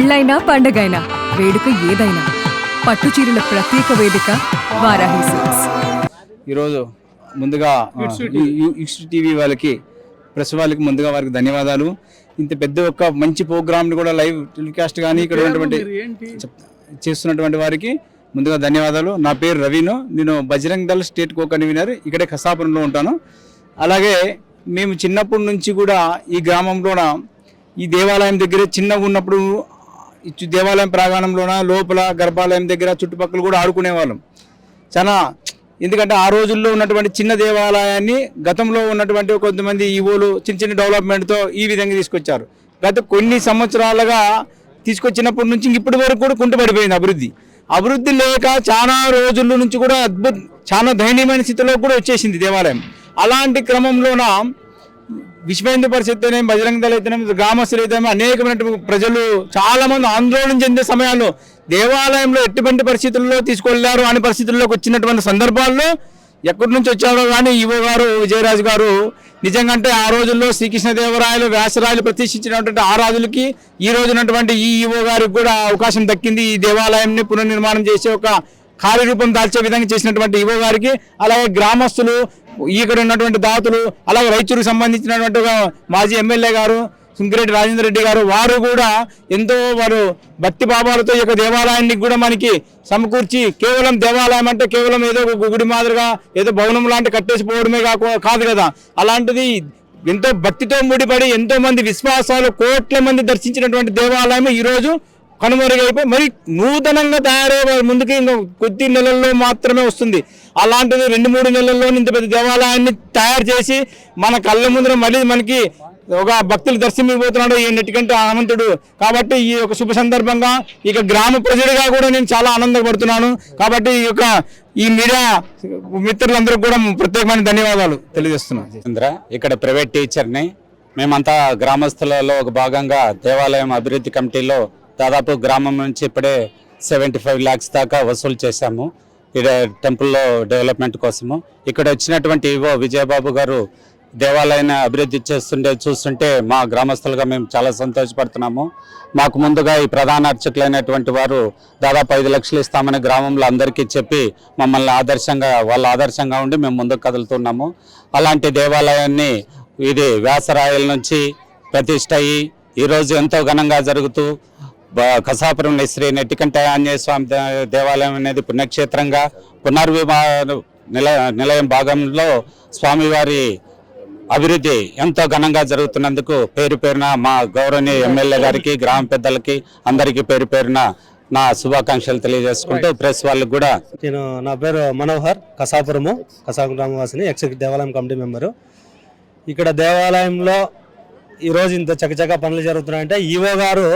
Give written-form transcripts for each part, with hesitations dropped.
పెళ్ళైనా పండగైనా వేడుక ఏదైనా పట్టు చీరల ప్రత్యేక వేదిక వారాహి సిల్క్స్. ఈరోజు ముందుగా టీవీ వాళ్ళకి ప్రెస్ వాళ్ళకి ముందుగా వారికి ధన్యవాదాలు. ఇంత పెద్ద ఒక మంచి ప్రోగ్రామ్ని కూడా లైవ్ టెలికాస్ట్ కానీ ఇక్కడ ఉన్నటువంటి చేస్తున్నటువంటి వారికి ముందుగా ధన్యవాదాలు. నా పేరు రవీను, నేను Bajrang Dal state co convener, ఇక్కడే కసాపురంలో ఉంటాను. అలాగే మేము చిన్నప్పటి నుంచి కూడా ఈ గ్రామంలోన ఈ దేవాలయం దగ్గర చిన్నగా ఉన్నప్పుడు దేవాలయం ప్రాంగణంలోన లోపల గర్భాలయం దగ్గర చుట్టుపక్కల కూడా ఆడుకునేవాళ్ళం చాలా. ఎందుకంటే ఆ రోజుల్లో ఉన్నటువంటి చిన్న దేవాలయాన్ని గతంలో ఉన్నటువంటి కొంతమంది ఈవోలు చిన్న చిన్న డెవలప్మెంట్తో ఈ విధంగా తీసుకొచ్చారు. గత కొన్ని సంవత్సరాలుగా తీసుకొచ్చినప్పటి నుంచి ఇప్పటి వరకు కూడా కుంటుపడిపోయింది అభివృద్ధి లేక చాలా రోజుల నుంచి కూడా చాలా దయనీయమైన స్థితిలో కూడా వచ్చేసింది దేవాలయం. అలాంటి క్రమంలోన విశ్వ హిందూ పరిషత్ అయితేనే, బజరంగ దళ్ అయితేనే, గ్రామస్తులు అయితేనే అనేకమైన ప్రజలు చాలా మంది ఆందోళన చెందే సమయాల్లో దేవాలయంలో ఎటువంటి పరిస్థితుల్లో తీసుకెళ్లారు అనే పరిస్థితుల్లోకి వచ్చినటువంటి సందర్భాల్లో ఎక్కడి నుంచి వచ్చారో కానీ ఈవో గారు విజయరాజు గారు నిజంగా అంటే ఆ రోజుల్లో శ్రీకృష్ణదేవరాయలు వ్యాసరాయలు ప్రతిష్ఠించినటువంటి ఆ రాజులకి ఈ రోజునటువంటి ఈ ఈవో గారికి కూడా అవకాశం దక్కింది. ఈ దేవాలయాన్ని పునర్నిర్మాణం చేసే ఒక కార్యరూపం దాల్చే విధంగా చేసినటువంటి ఈవో గారికి, అలాగే గ్రామస్తులు, ఇక్కడ ఉన్నటువంటి దాతలు, అలాగే రైతులకు సంబంధించినటువంటి మాజీ ఎమ్మెల్యే గారు సుంకిరెడ్డి రాజేంద్ర రెడ్డి గారు, వారు కూడా ఎంతో వారు భక్తి భావాలతో ఈ యొక్క దేవాలయాన్ని కూడా మనకి సమకూర్చి, కేవలం దేవాలయం అంటే కేవలం ఏదో గుడి మాదిరిగా ఏదో భవనం లాంటి కట్టేసిపోవడమే కాదు కదా. అలాంటిది ఎంతో భక్తితో ముడిపడి ఎంతో మంది విశ్వాసాలు కోట్ల మంది దర్శించినటువంటి దేవాలయం ఈరోజు కనుమరుగైపోయి మరి నూతనంగా తయారయ్యే ముందుకి ఇంకా కొద్ది నెలల్లో మాత్రమే వస్తుంది. అలాంటిది 2-3 నెలల్లో ఇంత పెద్ద దేవాలయాన్ని తయారు చేసి మన కళ్ళ ముందర మళ్ళీ మనకి ఒక భక్తులు దర్శనమిపోతున్నాడు ఈ నెట్టికంటే హనుమంతుడు. కాబట్టి ఈ యొక్క శుభ సందర్భంగా ఇక గ్రామ ప్రజలుగా కూడా నేను చాలా ఆనందపడుతున్నాను. కాబట్టి ఈ మీడియా మిత్రులందరూ కూడా ప్రత్యేకమైన ధన్యవాదాలు తెలియజేస్తున్నాను. ఇక్కడ ప్రైవేట్ టీచర్ని, మేమంతా గ్రామస్తులలో ఒక భాగంగా దేవాలయం అభివృద్ధి కమిటీలో దాదాపు గ్రామం నుంచి ఇప్పుడే 75 lakhs దాకా వసూలు చేశాము ఇక్కడ టెంపుల్లో డెవలప్మెంట్ కోసము. ఇక్కడ వచ్చినటువంటి ఈవో విజయబాబు గారు దేవాలయాన్ని అభివృద్ధి చూస్తుంటే మా గ్రామస్తులుగా మేము చాలా సంతోషపడుతున్నాము. మాకు ముందుగా ఈ ప్రధాన అర్చకులైనటువంటి వారు దాదాపు 5 లక్షలు ఇస్తామని గ్రామంలో అందరికీ చెప్పి మమ్మల్ని వాళ్ళ ఆదర్శంగా ఉండి మేము ముందుకు కదులుతున్నాము. అలాంటి దేవాలయాన్ని ఇది వ్యాసరాయల నుంచి ప్రతిష్ఠ అయ్యి ఈరోజు ఎంతో ఘనంగా జరుగుతూ కసాపురం శ్రీ నెట్టికంట ఆంజనేయ స్వామి దేవాలయం అనేది పుణ్యక్షేత్రంగా నిలయం భాగంలో స్వామివారి అభివృద్ధి ఎంతో ఘనంగా జరుగుతున్నందుకు పేరున మా గౌరవనీయ ఎమ్మెల్యే గారికి, గ్రామ పెద్దలకి అందరికీ పేరున నా శుభాకాంక్షలు తెలియజేసుకుంటూ ప్రెస్ వాళ్ళకి కూడా. నా పేరు మనోహర్, కసాపురం గ్రామవాసిని, ఎగ్జిక్యూటివ్ దేవాలయం కమిటీ మెంబరు. ఇక్కడ దేవాలయంలో ఈరోజు ఇంత చకచకా పనులు జరుగుతున్నాయంటే ఈవో గారు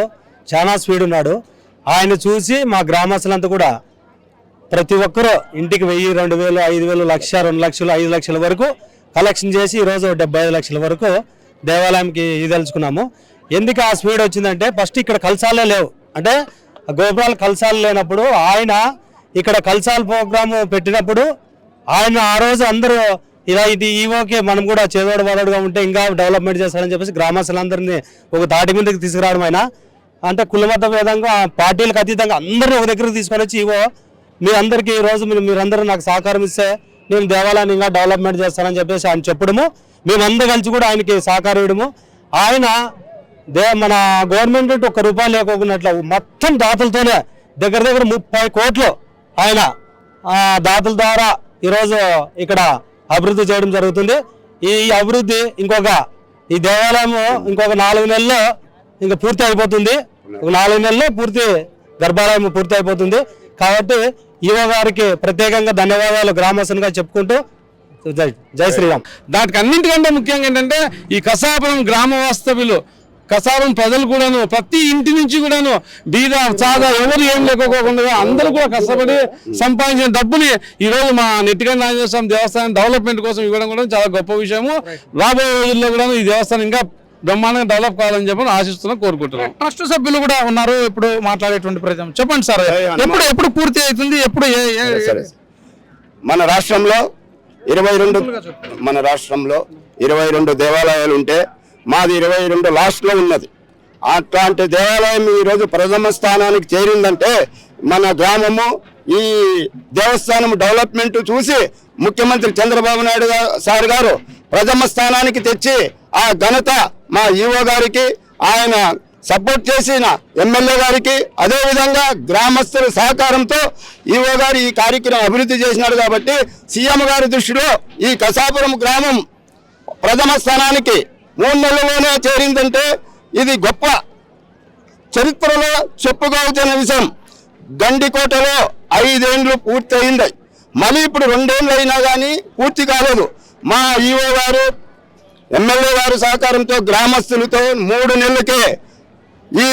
చాలా స్పీడ్ ఉన్నాడు. ఆయన చూసి మా గ్రామస్తులంతా కూడా ప్రతి ఒక్కరూ ఇంటికి 1000, 2000, 5000, 1,00,000, 2 లక్షలు, 5 లక్షల వరకు కలెక్షన్ చేసి ఈరోజు 75 లక్షల వరకు దేవాలయంకి ఇదలుచుకున్నాము. ఎందుకు ఆ స్పీడ్ వచ్చిందంటే ఫస్ట్ ఇక్కడ కలసాలే లేవు, అంటే గోపురాలు కలసాలు లేనప్పుడు ఆయన ఇక్కడ కలసాల ప్రోగ్రాము పెట్టినప్పుడు ఆయన ఆ రోజు అందరూ ఇలా ఇది ఈవోకే మనం కూడా చేదోడు వాదోడుగా ఉంటే ఇంకా డెవలప్మెంట్ చేస్తారని చెప్పేసి గ్రామస్తులందరినీ ఒక తాటి మీదకి తీసుకురావడం. అయినా అంటే కులమత భేదంగా పార్టీలకు అతీతంగా అందరినీ ఒక దగ్గరికి తీసుకొని వచ్చి ఈవో మీరందరికీ ఈరోజు మీరందరూ నాకు సహకారం ఇస్తే నేను దేవాలయాన్ని ఇంకా డెవలప్మెంట్ చేస్తానని చెప్పేసి ఆయన చెప్పడము, మేమందరూ కలిసి కూడా ఆయనకి సహకారం ఇవ్వడము. ఆయన మన గవర్నమెంట్ ₹1 లేకోకున్నట్లు మొత్తం దాతలతోనే దగ్గర 30 కోట్లు ఆయన దాతల ద్వారా ఈరోజు ఇక్కడ అభివృద్ధి చేయడం జరుగుతుంది. ఈ అభివృద్ధి ఈ దేవాలయం ఇంకొక 4 నెలల్లో ఇంకా పూర్తి అయిపోతుంది. 4 నెలల్లో గర్భాలయం పూర్తి అయిపోతుంది. కాబట్టి ఈవో గారికి ప్రత్యేకంగా ధన్యవాదాలు గ్రామస్తునిగా చెప్పుకుంటూ జై శ్రీరామ్. దానికి అన్నింటికంటే ముఖ్యంగా ఏంటంటే ఈ కసాపురం గ్రామ వాస్తవ్యులు, కసాపురం ప్రజలు కూడాను ప్రతి ఇంటి నుంచి కూడాను బీద చాదా ఎవరు ఏం లేకపోకుండా అందరూ కూడా కష్టపడి సంపాదించిన డబ్బుని ఈరోజు మా నెట్టికంట ఆంజనేయ స్వామి దేవస్థానం డెవలప్మెంట్ కోసం ఇవ్వడం కూడా చాలా గొప్ప విషయము. రాబోయే రోజుల్లో కూడా ఈ దేవస్థానం ఇంకా బ్రహ్మాండంగా డెవలప్ కావాలని చెప్పి ఆశిస్తున్నాం, కోరుకుంటున్నాం. ట్రస్ట్ సభ్యులు కూడా ఉన్నారు ఇప్పుడు మాట్లాడేటువంటి ప్రజలు. చెప్పండి సార్, ఎప్పుడు పూర్తి అవుతుంది? ఎప్పుడు మన రాష్ట్రంలో 22 దేవాలయాలు ఉంటే మాది 22 లాస్ట్లో ఉన్నది. అట్లాంటి దేవాలయం ఈరోజు ప్రథమ స్థానానికి చేరిందంటే మన గ్రామము ఈ దేవస్థానం డెవలప్మెంట్ చూసి ముఖ్యమంత్రి చంద్రబాబు నాయుడు సార్ గారు ప్రథమ స్థానానికి తెచ్చి ఆ ఘనత మా ఈవో గారికి, ఆయన సపోర్ట్ చేసిన ఎమ్మెల్యే గారికి, అదేవిధంగా గ్రామస్తుల సహకారంతో ఈవో గారు ఈ కార్యక్రమం అభివృద్ధి చేసినారు. కాబట్టి సీఎం గారి దృష్టిలో ఈ కసాపురం గ్రామం ప్రథమ స్థానానికి 3 నెలల్లోనే చేరిందంటే ఇది గొప్ప చరిత్రలో చెప్పుకోవాల్సిన విషయం. గండికోటలో 5 ఏళ్ళు పూర్తి అయింది, మళ్ళీ ఇప్పుడు 2 ఏళ్ళు అయినా కానీ పూర్తి కాలేదు. మా ఈవో గారు, ఎమ్మెల్యే గారు సహకారంతో గ్రామస్తులతో 3 నెలలకే ఈ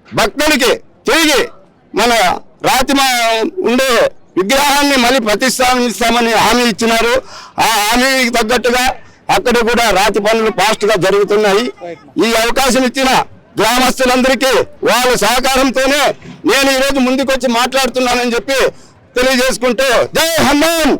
భక్తుడికి తిరిగి మన రాతిమ ఉండే విగ్రహాన్ని మళ్ళీ ప్రతిష్టాపిస్తామని హామీ ఇచ్చినారు. ఆ హామీకి తగ్గట్టుగా అక్కడ కూడా రాతి పనులు ఫాస్ట్ గా జరుగుతున్నాయి. ఈ అవకాశం ఇచ్చిన గ్రామస్తులందరికీ వాళ్ళ సహకారంతోనే నేను ఈరోజు ముందుకొచ్చి మాట్లాడుతున్నానని చెప్పి తెలియజేసుకుంటూ జై హనుమాన్.